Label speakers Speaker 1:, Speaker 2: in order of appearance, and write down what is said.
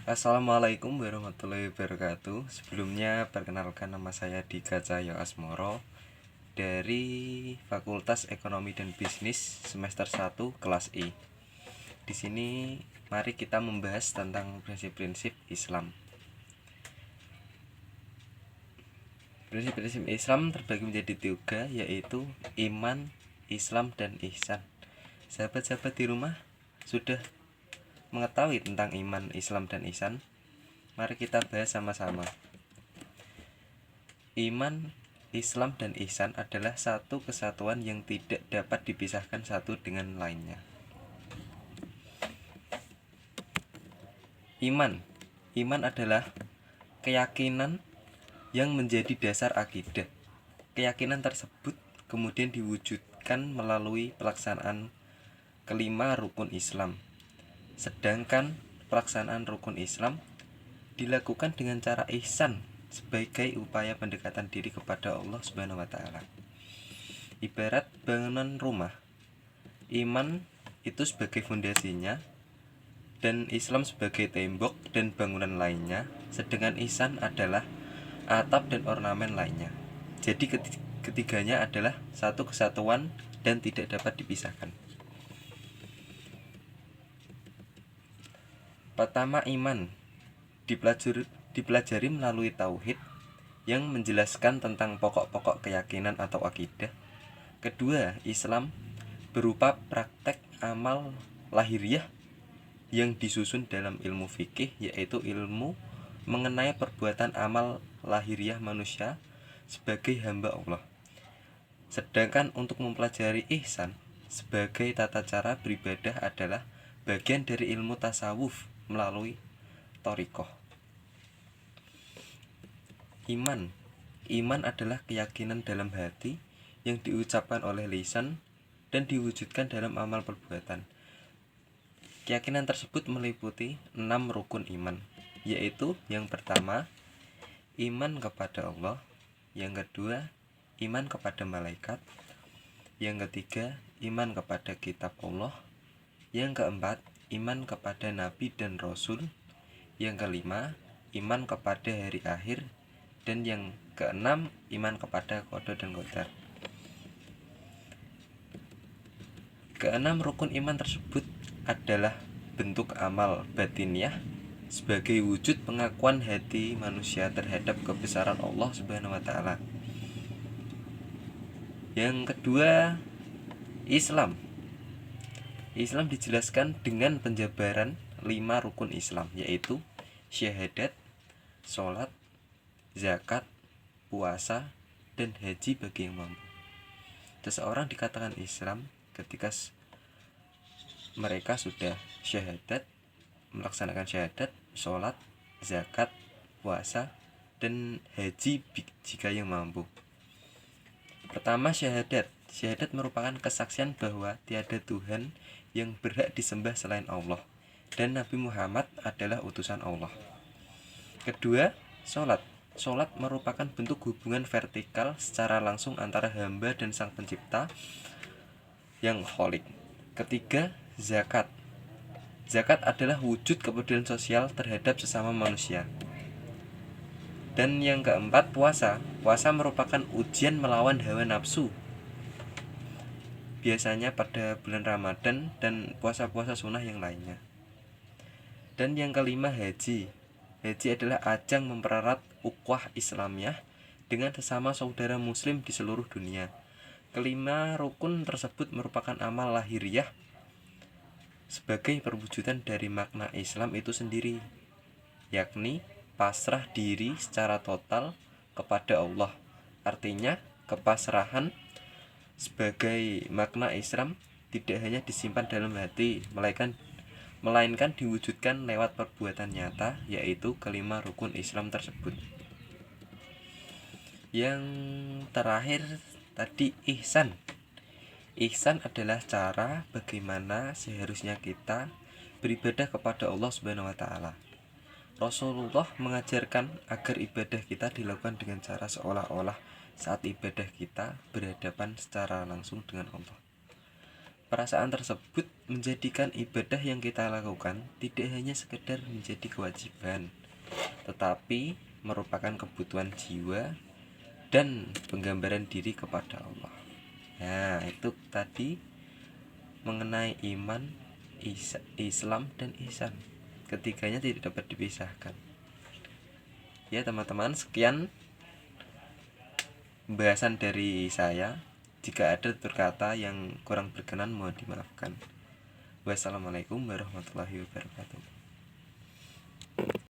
Speaker 1: Assalamualaikum warahmatullahi wabarakatuh. Sebelumnya perkenalkan, nama saya Dika Cahyo Asmoro dari Fakultas Ekonomi dan Bisnis semester 1 kelas E. Di sini mari kita membahas tentang prinsip-prinsip Islam. Prinsip-prinsip Islam terbagi menjadi 3, yaitu iman, Islam, dan ihsan. Sahabat-sahabat di rumah sudah mengetahui tentang iman, Islam, dan ihsan? Mari kita bahas sama-sama. Iman, Islam, dan ihsan adalah satu kesatuan yang tidak dapat dipisahkan satu dengan lainnya. Iman adalah keyakinan yang menjadi dasar akidah. Keyakinan tersebut kemudian diwujudkan melalui pelaksanaan kelima rukun Islam. Sedangkan pelaksanaan rukun Islam dilakukan dengan cara ihsan sebagai upaya pendekatan diri kepada Allah Subhanahu wa taala. Ibarat bangunan rumah, iman itu sebagai fondasinya dan Islam sebagai tembok dan bangunan lainnya, sedangkan ihsan adalah atap dan ornamen lainnya. Jadi ketiganya adalah satu kesatuan dan tidak dapat dipisahkan. Pertama, iman dipelajari melalui tauhid yang menjelaskan tentang pokok-pokok keyakinan atau akidah. Kedua, Islam berupa praktek amal lahiriah yang disusun dalam ilmu fikih, yaitu ilmu mengenai perbuatan amal lahiriah manusia sebagai hamba Allah. Sedangkan untuk mempelajari ihsan sebagai tata cara beribadah adalah bagian dari ilmu tasawuf melalui thariqah. Iman adalah keyakinan dalam hati yang diucapkan oleh lisan dan diwujudkan dalam amal perbuatan. Keyakinan tersebut meliputi 6 rukun iman, yaitu yang pertama, iman kepada Allah. Yang kedua, iman kepada malaikat. Yang ketiga, iman kepada kitab Allah. Yang keempat, iman kepada nabi dan rasul. Yang kelima, iman kepada hari akhir. Dan yang keenam, iman kepada qada dan qadar. Keenam rukun iman tersebut adalah bentuk amal batiniah sebagai wujud pengakuan hati manusia terhadap kebesaran Allah Subhanahu wa taala. Yang kedua, Islam dijelaskan dengan penjabaran 5 rukun Islam, yaitu syahadat, sholat, zakat, puasa, dan haji bagi yang mampu. Seseorang dikatakan Islam ketika mereka sudah syahadat, melaksanakan syahadat, sholat, zakat, puasa, dan haji jika yang mampu. Pertama, syahadat. Syahadat merupakan kesaksian bahwa tiada Tuhan yang berhak disembah selain Allah dan Nabi Muhammad adalah utusan Allah. Kedua, sholat. Sholat merupakan bentuk hubungan vertikal secara langsung antara hamba dan sang pencipta yang kholik. Ketiga, zakat. Zakat adalah wujud kepedulian sosial terhadap sesama manusia. Dan yang keempat, puasa. Puasa merupakan ujian melawan hawa nafsu, biasanya pada bulan Ramadan dan puasa-puasa sunnah yang lainnya. Dan yang kelima, haji. Haji adalah ajang mempererat ukhuwah Islamiyah dengan sesama saudara muslim di seluruh dunia. Kelima rukun tersebut merupakan amal lahiriah sebagai perwujudan dari makna Islam itu sendiri, yakni pasrah diri secara total kepada Allah. Artinya, kepasrahan sebagai makna Islam tidak hanya disimpan dalam hati, melainkan diwujudkan lewat perbuatan nyata, yaitu kelima rukun Islam tersebut. Yang terakhir tadi, ihsan. Ihsan adalah cara bagaimana seharusnya kita beribadah kepada Allah Subhanahu wa taala. Rasulullah mengajarkan agar ibadah kita dilakukan dengan cara seolah-olah saat ibadah kita berhadapan secara langsung dengan Allah. Perasaan tersebut menjadikan ibadah yang kita lakukan tidak hanya sekedar menjadi kewajiban, tetapi merupakan kebutuhan jiwa dan penggambaran diri kepada Allah. Nah, itu tadi mengenai iman, Islam, dan ihsan. Ketiganya tidak dapat dipisahkan. Ya teman-teman, sekian pembahasan dari saya. Jika ada tutur kata yang kurang berkenan, mohon dimaafkan. Wassalamualaikum warahmatullahi wabarakatuh.